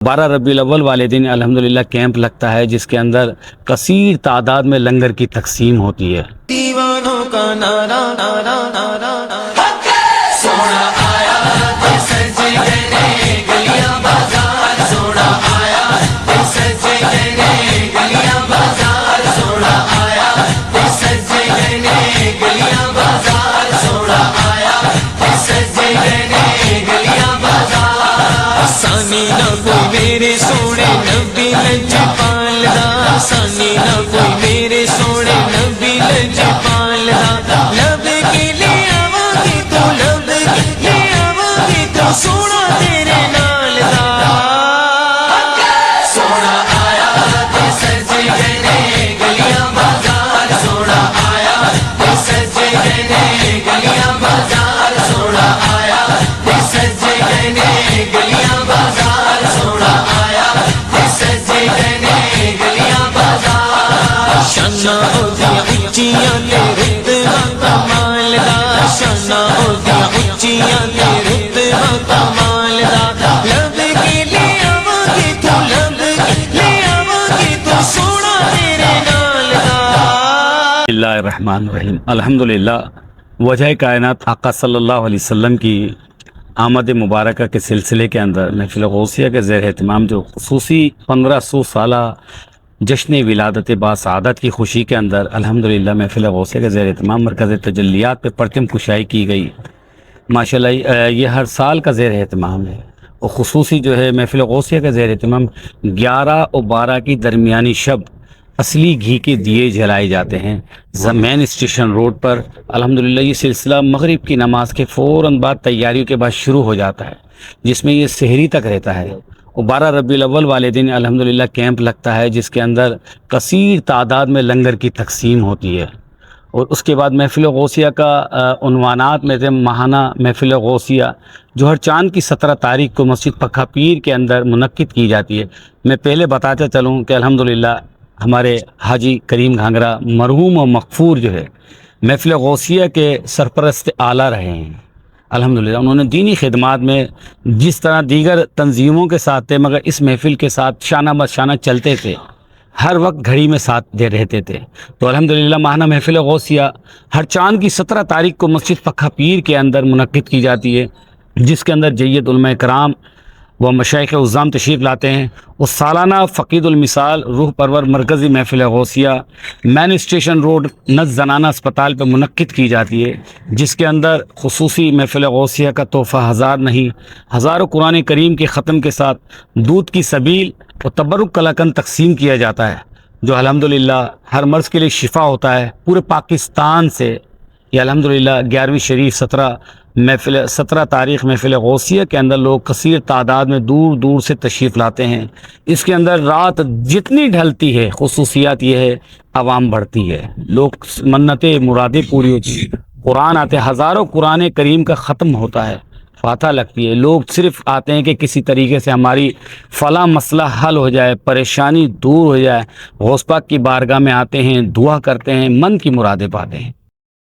12 ربیع الاول والے دن الحمدللہ کیمپ لگتا ہے جس کے اندر کثیر تعداد میں لنگر کی تقسیم ہوتی ہے۔ دیوانوں کا نعرہ نعرہ نعرہ سونا آیا دل سج گئے گلیاں بازار سونا آیا دل سج گئے گلیاں بازار سونا آیا دل سج گئے گلیاں بازار سونا آیا دل سج گئے گلیاں بازار سانی نہ کوئی میرے سونے نبی لجپال دا سانی نہ کوئی میرے سونے نبی لجپال دا لب کے لے آواں تو لب کے لے آواں تو سونا تیرے نال دا سونا آیا تے سج گئے گلیاں بازار سونا آیا تے سج گئے گلیاں بازار سونا آیا تے سج گئے گلیاں بازار سونا آیا تے سج گئے گلیاں بازار شانہ ہوتیاں اچیاں تے رتبہ کمال دا شانہ ہوتیاں اچیاں تے رتبہ کمال دا لب کے لے آواں گے تو لب کے لے آواں گے تو سونا تیرے نال دا۔ بسم اللہ الرحمن الرحیم۔ الحمدللہ وجہ کائنات آقا صلی اللہ علیہ وسلم کی آمد مبارکہ کے سلسلے کے اندر محفل غوثیہ کے زیر اہتمام جو خصوصی 1500 سالہ جشن ولادت باسعادت کی خوشی کے اندر الحمدللہ محفل غوثیہ کے زیر اہتمام مرکز تجلیات پہ پرچم کشائی کی گئی۔ ماشاءاللہ یہ ہر سال کا زیر اہتمام ہے، اور خصوصی جو ہے محفل غوثیہ کا زیر اہتمام 11 اور 12 کی درمیانی شب اصلی گھی کے دیے جلائے جاتے ہیں مین اسٹیشن روڈ پر۔ الحمدللہ یہ سلسلہ مغرب کی نماز کے فوراً بعد تیاریوں کے بعد شروع ہو جاتا ہے، جس میں یہ سحری تک رہتا ہے، اور 12 ربیع الاول والے دن الحمدللہ کیمپ لگتا ہے جس کے اندر کثیر تعداد میں لنگر کی تقسیم ہوتی ہے۔ اور اس کے بعد محفل غوثیہ کا عنوانات میں سے ماہانہ محفل غوثیہ جو ہر چاند کی 17 تاریخ کو مسجد پکھا پیر کے اندر منعقد کی جاتی ہے۔ میں پہلے بتاتا چلوں کہ الحمدللہ ہمارے حاجی کریم گھانگرہ مرحوم و مغفور جو ہے محفل غوثیہ کے سرپرست اعلیٰ رہے ہیں۔ الحمدللہ انہوں نے دینی خدمات میں جس طرح دیگر تنظیموں کے ساتھ تھے مگر اس محفل کے ساتھ شانہ بہ شانہ چلتے تھے، ہر وقت گھڑی میں ساتھ دے رہتے تھے۔ تو الحمدللہ ماہانہ محفل غوثیہ ہر چاند کی 17 تاریخ کو مسجد پکھا پیر کے اندر منعقد کی جاتی ہے، جس کے اندر جید علماء کرام وہ مشائخ عظام تشریف لاتے ہیں۔ اس سالانہ فقید المثال روح پرور مرکزی محفل غوثیہ مین اسٹیشن روڈ نزد زنانہ اسپتال پہ منعقد کی جاتی ہے، جس کے اندر خصوصی محفل غوثیہ کا تحفہ ہزار نہیں ہزاروں قرآن کریم کے ختم کے ساتھ دودھ کی سبیل اور تبرک کلاکن تقسیم کیا جاتا ہے، جو الحمدللہ ہر مرض کے لیے شفا ہوتا ہے۔ پورے پاکستان سے یہ الحمدللہ 11ویں شریف 17 تاریخ محفل غوثیہ کے اندر لوگ کثیر تعداد میں دور دور سے تشریف لاتے ہیں۔ اس کے اندر رات جتنی ڈھلتی ہے خصوصیات یہ ہے عوام بڑھتی ہے، لوگ منتیں مرادیں پوری ہوتی ہیں، قرآن آتے ہیں، ہزاروں قرآن کریم کا ختم ہوتا ہے، فاتحہ لگتی ہے، لوگ صرف آتے ہیں کہ کسی طریقے سے ہماری فلاں مسئلہ حل ہو جائے، پریشانی دور ہو جائے، غوث پاک کی بارگاہ میں آتے ہیں، دعا کرتے ہیں، من کی مرادیں پاتے ہیں۔